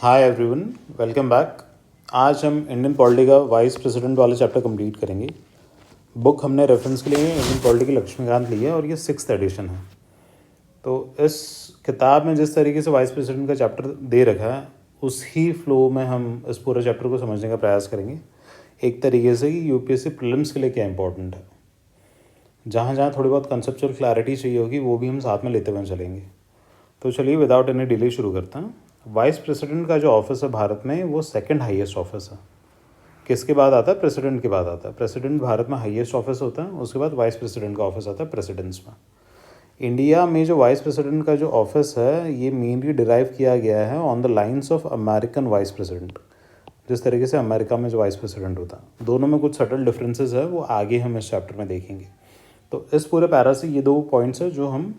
Hi everyone, welcome back. आज हम Indian polity का वाइस प्रेसिडेंट वाला चैप्टर कंप्लीट करेंगे। बुक हमने रेफरेंस के लिए इंडियन पॉलिटी की लक्ष्मीकांत ली है और ये 6th एडिशन है। तो इस किताब में जिस तरीके से वाइस प्रेसिडेंट का चैप्टर दे रखा है उसी फ्लो में हम इस पूरे चैप्टर को समझने का प्रयास करेंगे, एक तरीके से कि यूपीएससी प्रीलिम्स के लिए क्या इंपॉर्टेंट है। जहाँ जहाँ थोड़ी बहुत कंसेप्चुअल क्लैरिटी चाहिए होगी वो भी हम साथ में लेते हुए चलेंगे। तो चलिए विदाउट एनी डिले शुरू करते हैं। वाइस प्रेसिडेंट का जो ऑफिस है भारत में वो सेकंड हाईएस्ट ऑफिस है। किसके बाद आता है? प्रेसिडेंट के बाद आता है। प्रेसिडेंट भारत में हाईएस्ट ऑफिस होता है, उसके बाद वाइस प्रेसिडेंट का ऑफिस आता है प्रेसिडेंट्स में। इंडिया में जो वाइस प्रेसिडेंट का जो ऑफिस है ये मेनली डिराइव किया गया है on the lines of American vice president. जिस तरीके से अमेरिका में जो वाइस प्रेसिडेंट होता है, दोनों में कुछ सटल डिफरेंसेस है, वो आगे हम इस चैप्टर में देखेंगे। तो इस पूरे पैरा से ये दो पॉइंट्स है जो हम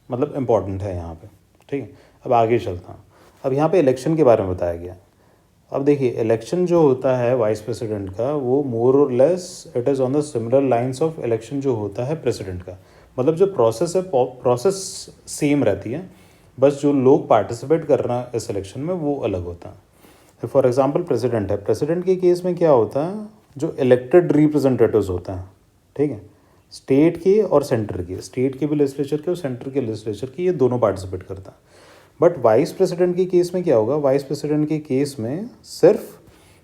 मतलब इम्पॉर्टेंट है यहाँ पे। ठीक है, अब आगे चलता हूँ। अब यहाँ पे इलेक्शन के बारे में बताया गया। अब देखिए, इलेक्शन जो होता है वाइस प्रेसिडेंट का वो मोर और less it is on the similar lines of election जो होता है प्रेसिडेंट का। मतलब जो प्रोसेस है प्रोसेस सेम रहती है, बस जो लोग पार्टिसिपेट कर रहे हैं इस इलेक्शन में वो अलग होता है। फॉर एग्जांपल प्रेसिडेंट है, प्रेसिडेंट के केस में क्या होता है, जो इलेक्टेड रिप्रेजेंटेटिव्स होते हैं, ठीक है, स्टेट के और सेंटर के, स्टेट के भी लेजिस्लेचर के और सेंटर के लेजिस्लेचर के, ये दोनों पार्टिसिपेट करता है। बट वाइस प्रेसिडेंट के केस में क्या होगा, वाइस प्रेसिडेंट के केस में सिर्फ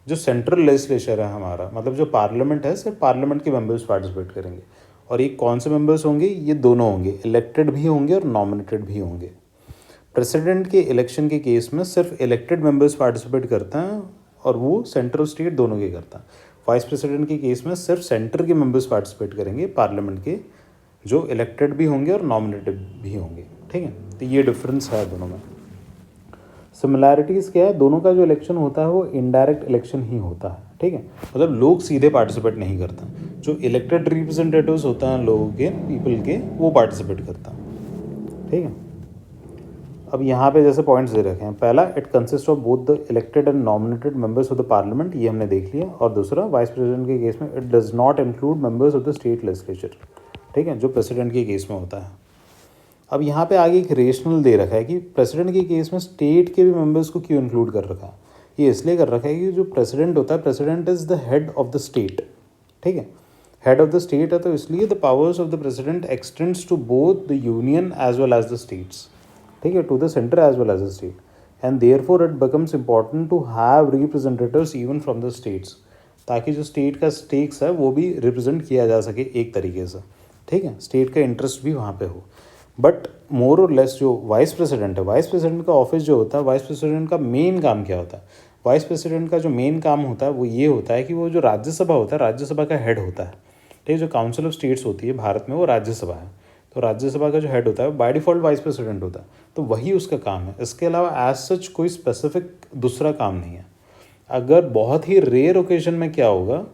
जो सेंट्रल लेजिस्लेचर है हमारा, मतलब जो पार्लियामेंट है, सिर्फ पार्लियामेंट के मेंबर्स पार्टिसिपेट करेंगे। और ये कौन से मेंबर्स होंगे? ये दोनों होंगे, इलेक्टेड भी होंगे और नॉमिनेटेड भी होंगे। प्रेसिडेंट के इलेक्शन के केस में सिर्फ इलेक्टेड मेंबर्स पार्टिसिपेट करते हैं और वो सेंटर और स्टेट दोनों के करता है। वाइस प्रेसिडेंट के केस में सिर्फ सेंटर के मेंबर्स पार्टिसिपेट करेंगे, पार्लियामेंट के, जो इलेक्टेड भी होंगे और नॉमिनेटेड भी होंगे। ठीक है, तो ये डिफरेंस है दोनों में। सिमिलैरिटीज़ क्या है, दोनों का जो इलेक्शन होता है वो इनडायरेक्ट इलेक्शन ही होता है। ठीक है, मतलब लोग सीधे पार्टिसिपेट नहीं करते, जो इलेक्टेड रिप्रेजेंटेटिव्स होता हैं लोगों के, पीपल के, वो पार्टिसिपेट करता है। ठीक है, अब यहाँ पे जैसे पॉइंट्स दे रखे हैं, पहला, it consist of both the elected and nominated members of the parliament, ये हमने देख लिया। और दूसरा, वाइस प्रेसिडेंट के केस में it does not include members of the state legislature. ठीक है, जो प्रेसिडेंट के केस में होता है। अब यहाँ पे आगे एक रेशनल दे रखा है कि प्रेसिडेंट के केस में स्टेट के भी मेंबर्स को क्यों इंक्लूड कर रखा है। ये इसलिए कर रखा है कि जो प्रेसिडेंट होता है, president is the head of the state. ठीक है, हेड ऑफ द स्टेट है, तो इसलिए the powers of the president extends to both the union as well as the states. ठीक है, to the centre as well as the state, and therefore it becomes important to have representatives even from the states, ताकि जो state का stakes है वो भी represent किया जा सके एक तरीके से। ठीक है, स्टेट का इंटरेस्ट भी वहाँ पे हो। बट मोर और लेस जो वाइस प्रेसिडेंट है, वाइस प्रेसिडेंट का ऑफिस जो होता है, वाइस प्रेसिडेंट का मेन काम क्या होता है? वाइस प्रेसिडेंट का जो मेन काम होता है वो ये होता है कि वो जो राज्यसभा होता है, राज्यसभा का हेड होता है। ठीक है, जो काउंसिल ऑफ स्टेट्स होती है भारत में वो राज्यसभा है, तो राज्यसभा का जो हेड होता है बाय डिफॉल्ट वाइस प्रेसिडेंट होता है, तो वही उसका काम है। इसके अलावा एज सच कोई स्पेसिफिक दूसरा काम नहीं है। अगर बहुत ही रेयर ओकेजन में क्या होगा,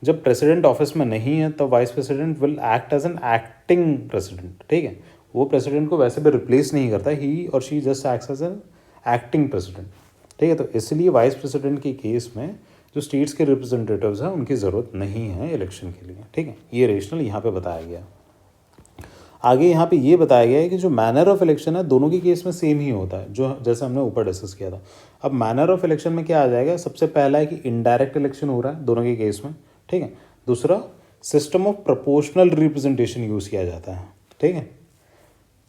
जब प्रेसिडेंट ऑफिस में नहीं है तो vice president will act as an acting president. ठीक है, वो प्रेसिडेंट को वैसे भी रिप्लेस नहीं करता, ही और she just acts as an acting president. ठीक है, तो इसलिए वाइस प्रेसिडेंट के केस में जो स्टेट्स के रिप्रेजेंटेटिव्स हैं उनकी ज़रूरत नहीं है इलेक्शन के लिए। ठीक है, ये रेशनल यहाँ पे बताया गया। आगे यहाँ पे ये बताया गया है कि जो मैनर ऑफ इलेक्शन है दोनों के केस में सेम ही होता है, जो जैसे हमने ऊपर डिस्कस किया था। अब मैनर ऑफ इलेक्शन में क्या आ जाएगा, सबसे पहला है कि इनडायरेक्ट इलेक्शन हो रहा है दोनों के केस में। ठीक है, दूसरा, system of proportional representation use किया जाता है। ठीक है,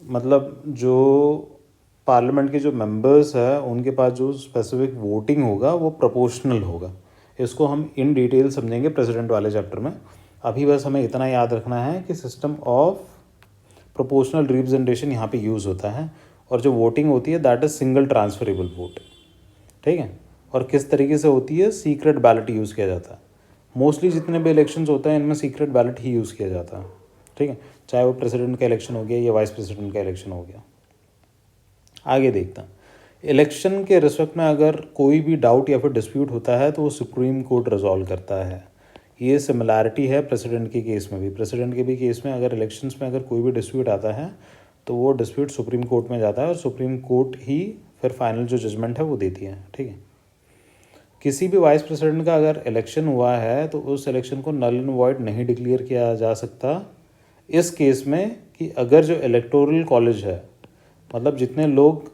मतलब जो पार्लियामेंट के जो मेंबर्स हैं उनके पास जो स्पेसिफिक वोटिंग होगा वो प्रोपोर्शनल होगा। इसको हम इन डिटेल समझेंगे प्रेसिडेंट वाले चैप्टर में। अभी बस हमें इतना याद रखना है कि सिस्टम ऑफ प्रोपोर्शनल रिप्रेजेंटेशन यहाँ पे यूज़ होता है, और जो वोटिंग होती है that is single transferable vote. ठीक है, और किस तरीके से होती है, सीक्रेट बैलेट यूज़ किया जाता है। मोस्टली जितने भी इलेक्शंस होते हैं इनमें सीक्रेट बैलेट ही यूज़ किया जाता है। ठीक है, चाहे वो प्रेसिडेंट का इलेक्शन हो गया या वाइस प्रेसिडेंट का इलेक्शन हो गया। आगे देखते हैं, इलेक्शन के रिस्पेक्ट में अगर कोई भी डाउट या फिर डिस्प्यूट होता है तो वो सुप्रीम कोर्ट रिजॉल्व करता है। ये सिमिलैरिटी है प्रेसिडेंट के केस में भी। प्रेसिडेंट के भी केस में अगर इलेक्शंस में अगर कोई भी डिस्प्यूट आता है तो वो डिस्प्यूट सुप्रीम कोर्ट में जाता है और सुप्रीम कोर्ट ही फिर फाइनल जो जजमेंट है वो देती है। ठीक है, किसी भी वाइस प्रेसिडेंट का अगर इलेक्शन हुआ है तो उस इलेक्शन को नल एंड वॉइड नहीं डिक्लेयर किया जा सकता इस केस में कि अगर जो इलेक्टोरल कॉलेज है, मतलब जितने लोग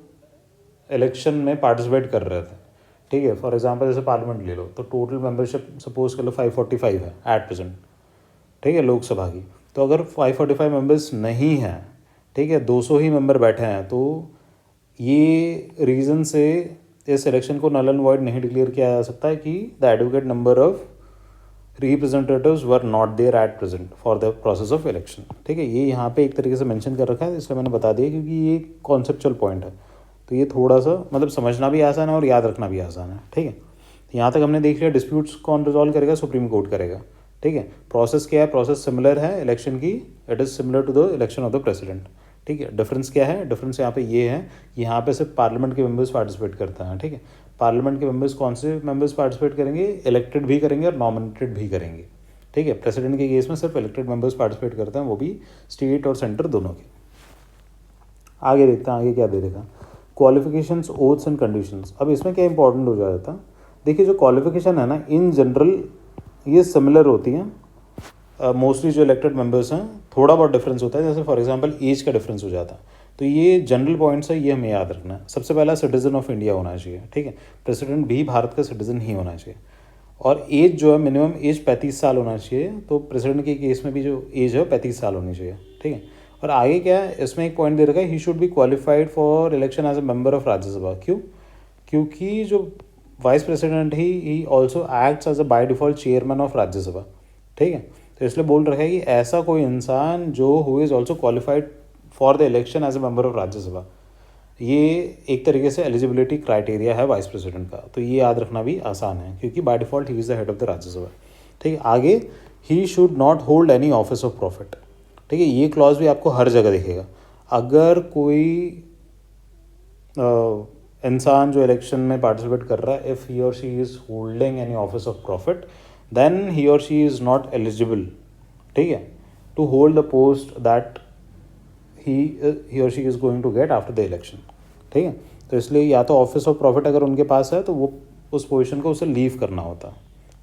इलेक्शन में पार्टिसिपेट कर रहे थे, ठीक है। फॉर एग्जांपल जैसे पार्लियामेंट ले लो, तो टोटल मेंबरशिप सपोज कर लो 545 है एट प्रेजेंट, ठीक है, लोकसभा की। तो अगर 545 मेंबर्स नहीं हैं, ठीक है, 200 ही मेंबर बैठे हैं, तो ये रीज़न से इस इलेक्शन को नल एंड वॉइड नहीं डिक्लेयर किया जा सकता है कि the advocate number of representatives were not there at present for the process of election, ठीक है। ये यहाँ पे एक तरीके से मेंशन कर रखा है, इसलिए मैंने बता दिया क्योंकि ये कॉन्सेप्चुअल पॉइंट है, तो ये थोड़ा सा मतलब समझना भी आसान है और याद रखना भी आसान है, ठीक है। यहाँ तक हमने देख लिया डिस्प्यूट्स कौन रिजॉल्व करेगा, सुप्रीम कोर्ट करेगा, ठीक है। प्रोसेस क्या है, प्रोसेस सिमिलर है इलेक्शन की, it is similar to the election of the president, ठीक है। डिफरेंस क्या है, डिफरेंस यहाँ पे ये है, यहाँ पे सिर्फ पार्लियामेंट के मेंबर्स पार्टिसिपेट करते हैं, ठीक है। पार्लियामेंट के मेंबर्स कौन से मेंबर्स पार्टिसिपेट करेंगे, इलेक्टेड भी करेंगे और नॉमिनेटेड भी करेंगे, ठीक है। प्रेसिडेंट के केस में सिर्फ इलेक्टेड मेंबर्स पार्टिसिपेट करते हैं, वो भी स्टेट और सेंटर दोनों के। आगे देखते हैं आगे क्या दे देगा, क्वालिफिकेशंस, ओथ्स एंड कंडीशंस। अब इसमें क्या इंपॉर्टेंट हो जाता है, देखिए जो क्वालिफिकेशन है ना, इन जनरल ये सिमिलर होती हैं, मोस्टली जो इलेक्टेड मेंबर्स हैं, थोड़ा बहुत डिफरेंस होता है, जैसे फॉर एग्जांपल एज का डिफरेंस हो जाता है। तो ये जनरल पॉइंट्स है, ये हमें याद रखना है। सबसे पहला सिटीजन ऑफ इंडिया होना चाहिए, ठीक है, प्रेसिडेंट भी भारत का सिटीजन ही होना चाहिए। और एज जो है मिनिमम एज 35 साल होना चाहिए, तो प्रेसिडेंट के केस में भी जो एज है 35 साल होनी चाहिए, ठीक है। और आगे क्या है, इसमें एक पॉइंट दे रखा है, he should be qualified for election as a member of Rajya Sabha. क्यों, क्योंकि जो vice president he also acts as a by default chairman of Rajya Sabha, ठीक है। तो इसलिए बोल रखा है कि ऐसा कोई इंसान जो who is also qualified for the election as a member of Rajya Sabha, ये एक तरीके से एलिजिबिलिटी क्राइटेरिया है वाइस प्रेसिडेंट का। तो ये याद रखना भी आसान है, क्योंकि by default he is the head of the Rajya Sabha, ठीक है। आगे, he should not hold any office of profit, ठीक है। ये क्लॉज भी आपको हर जगह दिखेगा। अगर कोई इंसान जो इलेक्शन में पार्टिसिपेट कर रहा है, इफ़ ही और she is holding any office of profit, then he और शी इज़ नॉट एलिजिबल, ठीक है, to hold the post that he और she is going to get after the election, ठीक है। तो इसलिए या तो ऑफिस ऑफ प्रॉफिट अगर उनके पास है तो वो उस पोजीशन को उसे लीव करना होता है,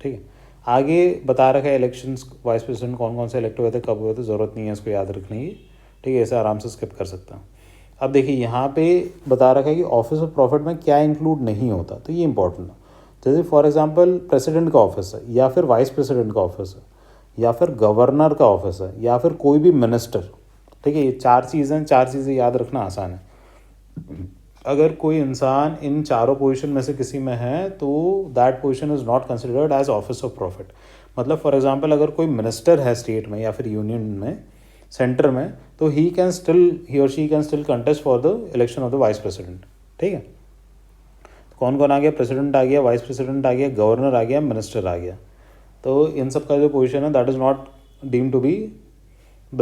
ठीक है। आगे बता रखा है इलेक्शंस वाइस प्रेसिडेंट कौन कौन से इलेक्ट हुए थे, कब हुए थे, ज़रूरत नहीं है इसको याद रखने की, ठीक है, इसे आराम से स्किप कर सकता हूँ। अब देखिए यहाँ पे बता रखा है कि ऑफिस ऑफ प्रॉफिट में क्या इंक्लूड नहीं होता, तो ये इंपॉर्टेंट है। जैसे फॉर एग्जांपल प्रेसिडेंट का ऑफिस है, या फिर वाइस प्रेसिडेंट का ऑफिस है, या फिर गवर्नर का ऑफिस है, या फिर कोई भी मिनिस्टर, ठीक है। ये चार चीज़ें याद रखना आसान है। अगर कोई इंसान इन चारों पोजीशन में से किसी में है तो that position is not considered as office of profit. मतलब फॉर एग्जांपल अगर कोई मिनिस्टर है स्टेट में या फिर यूनियन में, सेंटर में, तो ही और she can still contest for the election of the vice president, ठीक है। कौन कौन आ गया, प्रेसिडेंट आ गया, वाइस प्रेसिडेंट आ गया, गवर्नर आ गया, मिनिस्टर आ गया। तो इन सब का जो पोजीशन है that is not deem to be the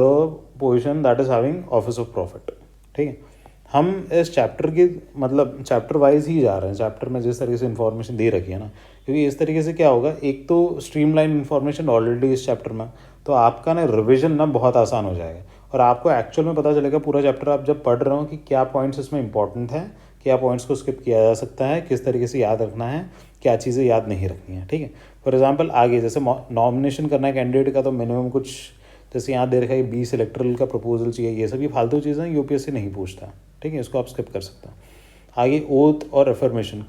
position that is having office of profit, ठीक है। हम इस चैप्टर की मतलब चैप्टर वाइज ही जा रहे हैं, चैप्टर में जिस तरीके से इन्फॉर्मेशन दे रखी है ना, क्योंकि इस तरीके से क्या होगा, एक तो स्ट्रीमलाइन इन्फॉर्मेशन ऑलरेडी इस चैप्टर में, तो आपका ना रिविजन ना बहुत आसान हो जाएगा और आपको एक्चुअल में पता चलेगा पूरा चैप्टर आप जब पढ़ रहे हो कि क्या पॉइंट्स इसमें इंपॉर्टेंट हैं, क्या पॉइंट्स को स्किप किया जा सकता है, किस तरीके से याद रखना है, क्या चीज़ें याद नहीं रखनी है, ठीक है। फॉर एग्जाम्पल आगे जैसे नॉमिनेशन करना है कैंडिडेट का, तो मिनिमम कुछ जैसे यहाँ दे रखा है 20 इलेक्ट्रल का प्रपोजल चाहिए, ये सभी फालतू चीज़ें यूपीएससी नहीं पूछता, ठीक है, इसको आप स्किप कर सकते हैं। आगे ओथ और एफर्मेशन,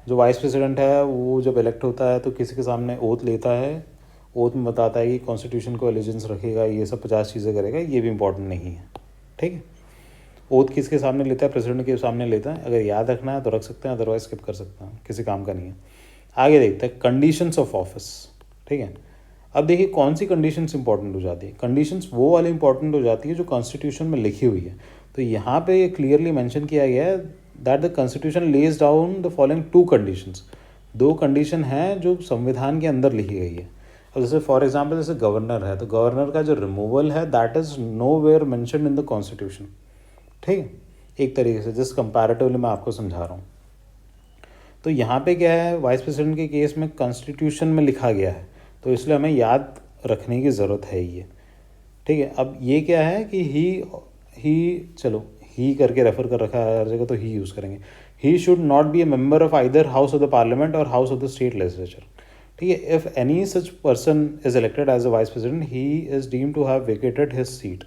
जो वाइस प्रेसिडेंट है वो जब इलेक्ट होता है तो किसी के सामने ओथ लेता है, ओथ में बताता है कि कॉन्स्टिट्यूशन को एलिजेंस रखेगा, ये सब 50 चीज़ें करेगा, ये भी इंपॉर्टेंट नहीं है, ठीक है। ओथ किसके सामने लेता है, प्रेसिडेंट के सामने लेता है। अगर याद रखना है तो रख सकते हैं, अदरवाइज स्किप कर सकते हैं, किसी काम का नहीं है। आगे देखते हैं कंडीशंस ऑफ ऑफिस, ठीक है। अब देखिए कौन सी कंडीशंस इंपॉर्टेंट हो जाती है, कंडीशंस वो वाली इंपॉर्टेंट हो जाती है जो कॉन्स्टिट्यूशन में लिखी हुई है। तो यहाँ पे क्लियरली मेंशन किया गया है that the constitution lays down the following 2 conditions, 2 condition हैं जो संविधान के अंदर लिखी गई है। अब जैसे फॉर एग्जांपल जैसे गवर्नर है, तो गवर्नर का जो रिमूवल है that is nowhere mentioned in the constitution, ठीक है, एक तरीके से जिस कंपैरेटिवली मैं आपको समझा रहा हूँ। तो यहाँ पे क्या है, वाइस प्रेसिडेंट के केस में कॉन्स्टिट्यूशन में लिखा गया है, तो इसलिए हमें याद रखने की ज़रूरत है ये, ठीक है। अब ये क्या है कि ही चलो ही करके रेफर कर रखा है हर जगह, तो ही यूज़ करेंगे। He should not be a member of either house of the parliament or house of the state legislature, ठीक है। If any such person is elected as a vice president he is deem to have vacated his seat.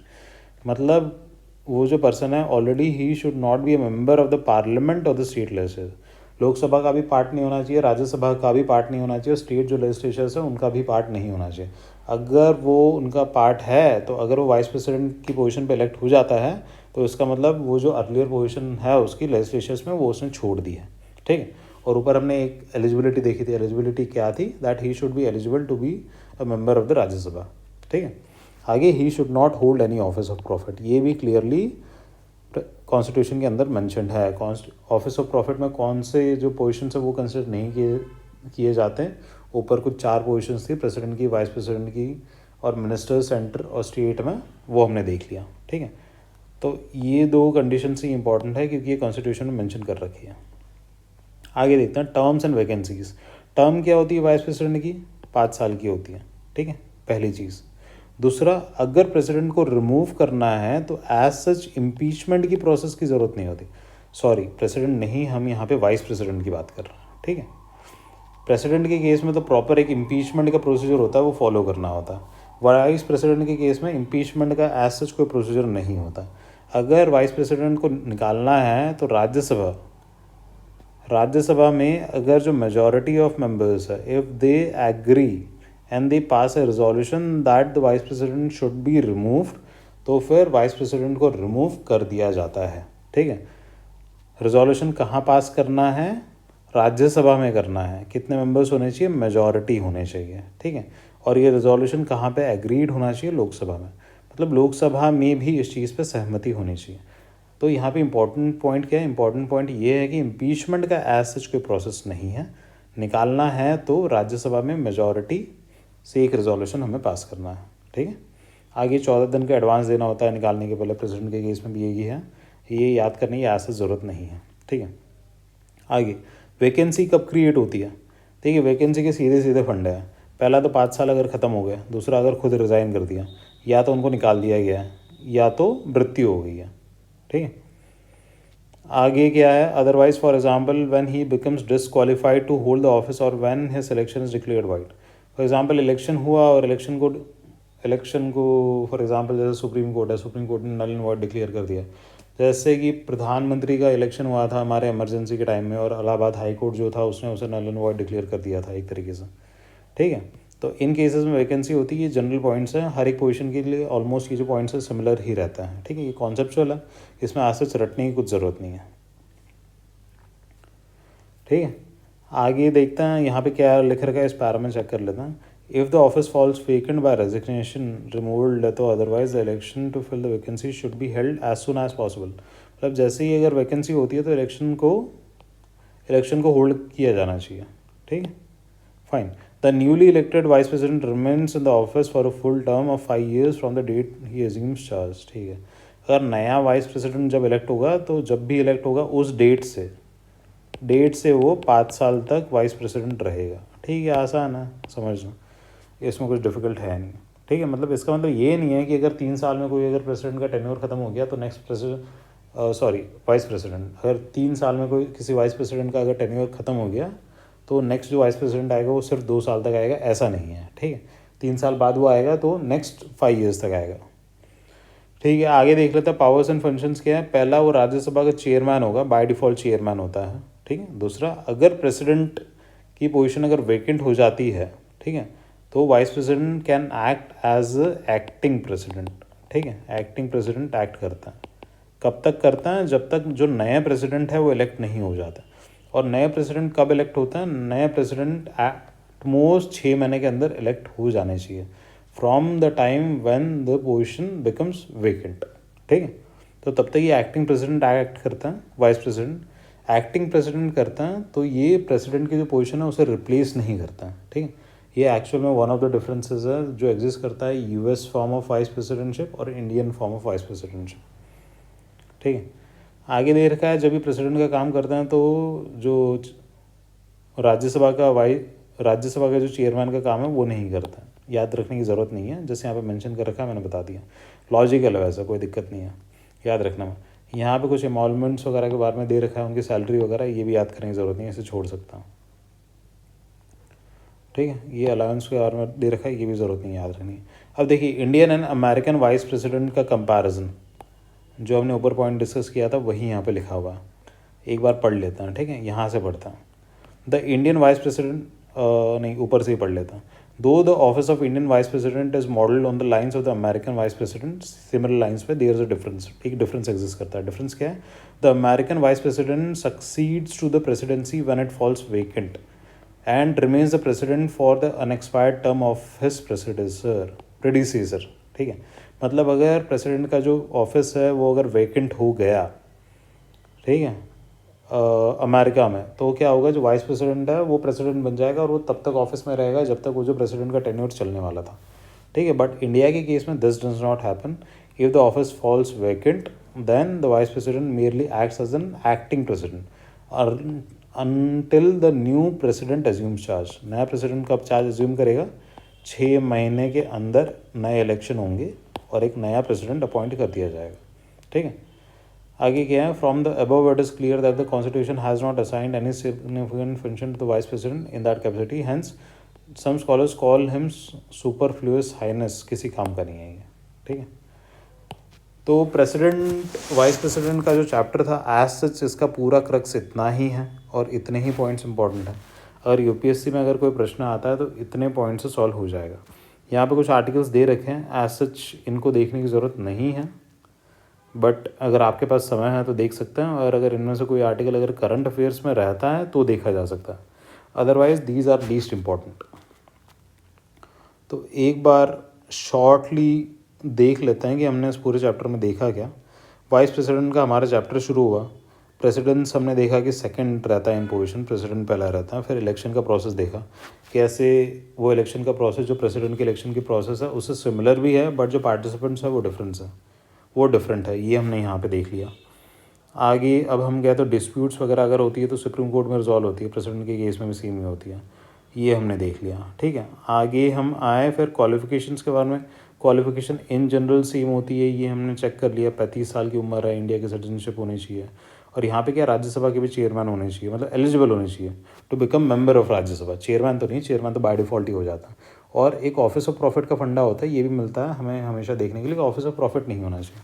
मतलब वो जो person है already he should not be a member of the parliament or the state legislature. Lok Sabha का भी part नहीं होना चाहिए, राज्यसभा का भी पार्ट नहीं होना चाहिए, स्टेट जो लेजिस्लेचर्स है उनका भी पार्ट नहीं होना चाहिए। अगर वो उनका पार्ट है तो अगर वो वाइस प्रेसिडेंट की पोजीशन पे इलेक्ट हो जाता है तो इसका मतलब वो जो अर्लियर पोजीशन है उसकी लेजिस्लेचर्स में वो उसने छोड़ दी है, ठीक है। और ऊपर हमने एक एलिजिबिलिटी देखी थी, एलिजिबिलिटी क्या थी, that he should be eligible to be a member of the Rajya Sabha, ठीक है। आगे he should not hold any office of profit, ये भी क्लियरली कॉन्स्टिट्यूशन के अंदर मैंशनड है। ऑफिस ऑफ प्रॉफिट में कौन से जो पोजीशन है वो कंसिडर नहीं किए जाते हैं। ऊपर कुछ 4 पोजीशंस थी, प्रेसिडेंट की, वाइस प्रेसिडेंट की और मिनिस्टर सेंटर और स्टेट में, वो हमने देख लिया, ठीक है। तो ये 2 कंडीशन ही इंपॉर्टेंट है क्योंकि ये कॉन्स्टिट्यूशन में मेंशन कर रखी है। आगे देखते हैं टर्म्स एंड वैकेंसीज। टर्म क्या होती है वाइस प्रेसिडेंट की? 5 साल की होती है, ठीक है, पहली चीज़। दूसरा, अगर प्रेसिडेंट को रिमूव करना है तो एज सच इम्पीचमेंट की प्रोसेस की ज़रूरत नहीं होती। सॉरी, प्रेसिडेंट नहीं, हम यहाँ पे वाइस प्रेसिडेंट की बात कर रहे हैं, ठीक है। प्रेसिडेंट के केस में तो प्रॉपर एक इम्पीचमेंट का प्रोसीजर होता है, वो फॉलो करना होता है। वाइस प्रेसिडेंट के केस में इम्पीचमेंट का एज सच कोई प्रोसीजर नहीं होता। अगर वाइस प्रेसिडेंट को निकालना है तो राज्यसभा में अगर जो मेजॉरिटी ऑफ मेंबर्स है, if they agree and they pass a resolution that the vice president should be removed, तो फिर वाइस प्रेसिडेंट को रिमूव कर दिया जाता है, ठीक है। रिजोल्यूशन कहाँ पास करना है? राज्यसभा में करना है। कितने मेंबर्स होने चाहिए? मेजॉरिटी होने चाहिए, ठीक है। और ये रिजोल्यूशन कहाँ पे एग्रीड होना चाहिए? लोकसभा में। मतलब लोकसभा में भी इस चीज़ पे सहमति होनी चाहिए। तो यहाँ पे इंपॉर्टेंट पॉइंट क्या है? इंपॉर्टेंट पॉइंट ये है कि इम्पीचमेंट का एज सच कोई प्रोसेस नहीं है। निकालना है तो राज्यसभा में मेजॉरिटी से एक रिजोल्यूशन हमें पास करना है, ठीक है। आगे 14 दिन का एडवांस देना होता है निकालने के पहले, प्रेसिडेंट के केस में भी यही है, ये याद करने की ऐसा ज़रूरत नहीं है, ठीक है। आगे वैकेंसी कब क्रिएट होती है? ठीक है, वैकेंसी के सीधे सीधे फंड है। पहला तो 5 साल अगर ख़त्म हो गया, दूसरा अगर खुद रिज़ाइन कर दिया, या तो उनको निकाल दिया गया है या तो मृत्यु हो गई है, ठीक है। आगे क्या है? Otherwise for example when he becomes disqualified to hold the office or when his selection is declared void. For example election हुआ और इलेक्शन को फॉर एग्जांपल जैसे सुप्रीम कोर्ट है, सुप्रीम कोर्ट ने नल एंड वॉइड डिक्लेयर कर दिया। जैसे कि प्रधानमंत्री का इलेक्शन हुआ था हमारे इमरजेंसी के टाइम में और इलाहाबाद हाई कोर्ट जो था उसने उसे नल एंड वॉइड डिक्लेयर कर दिया था एक तरीके से, ठीक है। तो इन केसेस में वैकेंसी होती है, ये जनरल पॉइंट्स हैं, हर एक पोजीशन के लिए ऑलमोस्ट ये जो पॉइंट्स है सिमिलर ही रहता है, ठीक है। ये कॉन्सेप्चुअल है, इसमें आज से रटने की कुछ ज़रूरत नहीं है, ठीक है। आगे देखते हैं यहाँ पे क्या लिख रखा है, इस पैरा में चेक कर लेते हैं। If the office falls vacant by resignation, removal, death or otherwise the election to fill the vacancy should be held as soon as possible. मतलब जैसे ही अगर वैकेंसी होती है तो इलेक्शन को होल्ड किया जाना चाहिए, ठीक है। Fine. The newly elected vice president remains in the office for a full term of 5 years from the date he assumes charge, ठीक है। अगर नया वाइस प्रेसिडेंट जब इलेक्ट होगा तो जब भी इलेक्ट होगा उस डेट से वो 5 साल तक वाइस प्रेसिडेंट रहेगा, ठीक है। आसान है समझना, इसमें कुछ डिफिकल्ट है नहीं, ठीक है। मतलब इसका मतलब ये नहीं है कि अगर 3 साल में कोई अगर प्रेसिडेंट का टेन्योर ख़त्म हो गया तो नेक्स्ट वाइस प्रेसिडेंट, अगर 3 साल में कोई किसी वाइस प्रेसिडेंट का अगर टेन्योर ख़त्म हो गया तो नेक्स्ट जो वाइस प्रेसिडेंट आएगा वो सिर्फ 2 साल तक आएगा, ऐसा नहीं है, ठीक है। 3 साल बाद वो आएगा तो नेक्स्ट 5 years तक आएगा, ठीक है। आगे देख लेते हैं पावर्स एंड फंक्शंस क्या है। पहला, वो राज्यसभा का चेयरमैन होगा, बाय डिफ़ॉल्ट चेयरमैन होता है, ठीक है। दूसरा, अगर प्रेसिडेंट की पोजीशन अगर वैकेंट हो जाती है, ठीक है, तो vice president can act as acting president, ठीक है। एक्टिंग प्रेसिडेंट एक्ट करता है। कब तक करता है? जब तक जो नया प्रेसिडेंट है वो इलेक्ट नहीं हो जाता। और नया प्रेसिडेंट कब इलेक्ट होता है? नया प्रेसिडेंट एट मोस्ट 6 महीने के अंदर इलेक्ट हो जाने चाहिए, from the time when the position becomes vacant, ठीक है। तो तब तक ये एक्टिंग प्रेसिडेंट एक्ट करता है, वाइस प्रेसिडेंट एक्टिंग प्रेसिडेंट करता है, तो ये प्रेसिडेंट की जो पोजीशन है उसे रिप्लेस नहीं करता है, ठीक है। ये एक्चुअल में वन ऑफ द डिफरेंसेस है जो एग्जिस्ट करता है US form of vice presidentship और Indian form of vice presidentship, ठीक है। आगे दे रखा है जब भी प्रेसिडेंट का काम करते हैं तो जो राज्यसभा का जो चेयरमैन का काम है वो नहीं करता है। याद रखने की ज़रूरत नहीं है, जैसे यहाँ पे मेंशन कर रखा है मैंने बता दिया, लॉजिकल है, वैसा कोई दिक्कत नहीं है याद रखना में। यहाँ पे कुछ एमॉल्वमेंट्स वगैरह के बारे में दे रखा है, उनकी सैलरी वगैरह, ये भी याद करने की ज़रूरत नहीं है, इसे छोड़ सकता हूँ, ठीक है। ये अलाउंस के बारे में दे रखा है, ये भी ज़रूरत नहीं याद रखनी। अब देखिए Indian and American vice president का कंपैरिजन, जो हमने ऊपर पॉइंट डिस्कस किया था वही यहाँ पे लिखा हुआ है, एक बार पढ़ लेता हैं, ठीक है, यहाँ से पढ़ता हूँ। द इंडियन वाइस प्रेसिडेंट, नहीं ऊपर से ही पढ़ लेता हूँ। Though the office of Indian vice president is modelled on the lines of the American vice president, similar lines पे देयर इज अ डिफरेंस, एक डिफरेंस एग्जिस्ट करता है। डिफरेंस क्या है? The American vice president succeeds to the presidency when it falls vacant and remains the president for the unexpired term of his predecessor, ठीक है। मतलब अगर प्रेसिडेंट का जो ऑफिस है वो अगर वेकेंट हो गया, ठीक है, अमेरिका में, तो क्या होगा, जो वाइस प्रेसिडेंट है वो प्रेसिडेंट बन जाएगा और वो तब तक ऑफिस में रहेगा जब तक वो जो प्रेसिडेंट का टेन्योर चलने वाला था, ठीक है। बट इंडिया के केस में this does not happen. If the office falls vacant then the vice president merely acts as an acting president until the new president assumes charge. नया प्रेसिडेंट कब चार्ज एज्यूम करेगा? 6 महीने के अंदर नए election होंगे और एक नया प्रेसिडेंट अपॉइंट कर दिया जाएगा, ठीक है। आगे क्या है? From the above it is clear that the constitution has not assigned any significant function to the vice president in that capacity, hence some scholars call him superfluous highness, किसी काम का नहीं है ये, ठीक है। तो प्रेसिडेंट वाइस प्रेसिडेंट का जो चैप्टर था एज सच इसका पूरा क्रक्स इतना ही है और इतने ही पॉइंट्स इंपॉर्टेंट है। अगर यूपीएससी में अगर कोई प्रश्न आता है तो इतने पॉइंट से सॉल्व हो जाएगा। यहाँ पे कुछ आर्टिकल्स दे रखे हैं, एज सच इनको देखने की ज़रूरत नहीं है, बट अगर आपके पास समय है तो देख सकते हैं, और अगर इनमें से कोई आर्टिकल अगर करंट अफेयर्स में रहता है तो देखा जा सकता है, otherwise these are least important. तो एक बार शॉर्टली देख लेते हैं कि हमने इस पूरे चैप्टर में देखा क्या। वाइस प्रेसिडेंट का हमारा चैप्टर शुरू हुआ, प्रेसिडेंट्स हमने देखा कि सेकंड रहता है इन पोजीशन, प्रेसिडेंट पहला रहता है। फिर इलेक्शन का प्रोसेस देखा, कैसे वो इलेक्शन का प्रोसेस जो प्रेसिडेंट के इलेक्शन की प्रोसेस है उससे सिमिलर भी है, बट जो पार्टिसिपेंट्स है वो डिफरेंट है, ये हमने यहाँ पे देख लिया। आगे अब हम गए तो डिस्प्यूट्स वगैरह अगर होती है तो सुप्रीम कोर्ट में रिजॉल्व होती है, प्रेसिडेंट के केस में भी सेम ही होती है, ये हमने देख लिया, ठीक है। आगे हम आए फिर क्वालिफिकेशंस के बारे में। क्वालिफिकेशन इन जनरल सेम होती है, ये हमने चेक कर लिया। 35 साल की उम्र है, इंडिया की सिटीजनशिप होनी चाहिए, और यहाँ पे क्या राज्यसभा के भी चेयरमैन होने चाहिए, मतलब एलिजिबल होने चाहिए to become member of Rajya Sabha. Chairman तो नहीं, चेयरमैन तो बाय डिफ़ॉल्ट ही हो जाता है। और एक ऑफिस ऑफ प्रॉफिट का फंडा होता है, ये भी मिलता है हमें हमेशा देखने के लिए कि ऑफिस ऑफ प्रॉफिट नहीं होना चाहिए।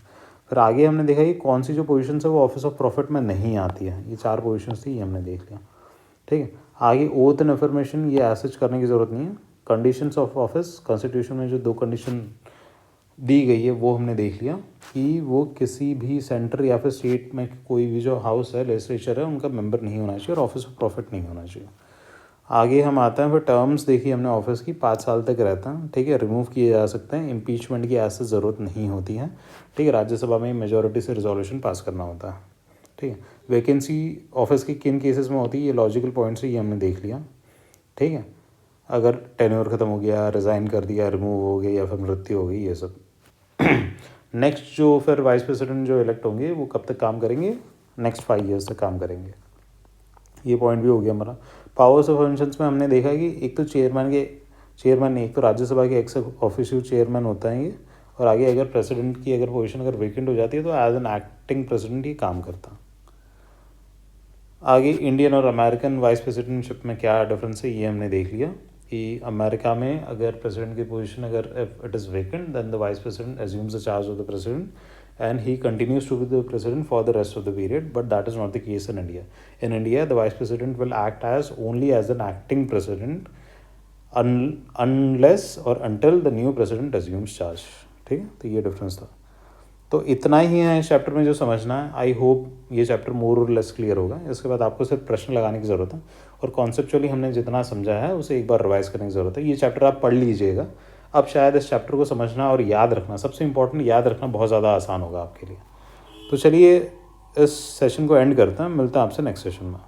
फिर आगे हमने देखा कि कौन सी जो पोजीशन है वो ऑफिस ऑफ प्रॉफिट में नहीं आती है, ये 4 पोजीशंस थी, ये हमने देख लिया, ठीक है। आगे ओथ एंड अफर्मेशन, ये एसेज करने की ज़रूरत नहीं है। कंडीशंस ऑफ ऑफिस, कॉन्स्टिट्यूशन में जो 2 कंडीशन दी गई है वो हमने देख लिया कि वो किसी भी सेंटर या फिर स्टेट में कोई भी जो हाउस है, लेजिस्लेचर है, उनका मेंबर नहीं होना चाहिए और ऑफिस ऑफ प्रॉफिट नहीं होना चाहिए। आगे हम आते हैं फिर टर्म्स देखी हमने ऑफिस की, 5 साल तक रहता है, ठीक है। रिमूव किए जा सकते हैं, इम्पीचमेंट की ऐसे ज़रूरत नहीं होती है, ठीक है। राज्यसभा में मेजॉरिटी से रिजोल्यूशन पास करना होता है, ठीक है। वैकेंसी ऑफिस की किन केसेस में होती है, ये लॉजिकल पॉइंट्स है, ये हमने देख लिया, ठीक है। अगर टेन्योर ख़त्म हो गया, रिज़ाइन कर दिया, रिमूव हो गई या फिर मृत्यु हो गई, ये सब। नेक्स्ट जो फिर वाइस प्रेसिडेंट जो इलेक्ट होंगे वो कब तक काम करेंगे? नेक्स्ट 5 ईयर्स तक काम करेंगे, ये पॉइंट भी हो गया हमारा। पावर्स ऑफ फंक्शंस में हमने देखा कि एक तो चेयरमैन नहीं, एक तो राज्यसभा के एक्स ऑफिशियल चेयरमैन होता है ये, और आगे अगर प्रेसिडेंट की अगर पोजीशन अगर वेकेंट हो जाती है तो एज एन एक्टिंग प्रेसिडेंट ये काम करता। आगे इंडियन और अमेरिकन वाइस प्रेसिडेंटशिप में क्या डिफरेंस है, ये हमने देख लिया कि अमेरिका में अगर प्रेसिडेंट की पोजीशन अगर if it is vacant then the vice president assumes the charge of the president and he continues to be the president for the rest of the period, but that is not the case in India. In India, the vice president will act as only as an acting president unless or until the new president assumes charge, ठीक है। तो ये difference था। तो इतना ही है इस chapter में जो समझना है। आई होप ये चैप्टर मोर और लेस क्लियर होगा। इसके बाद आपको सिर्फ प्रश्न लगाने की ज़रूरत है, और कॉन्सेप्चुअली हमने जितना समझा है उसे एक बार रिवाइज करने की ज़रूरत है। ये चैप्टर आप पढ़ लीजिएगा, अब शायद इस चैप्टर को समझना और याद रखना, सबसे इम्पोर्टेंट याद रखना बहुत ज़्यादा आसान होगा आपके लिए। तो चलिए इस सेशन को एंड करते हैं, मिलते हैं आपसे नेक्स्ट सेशन में।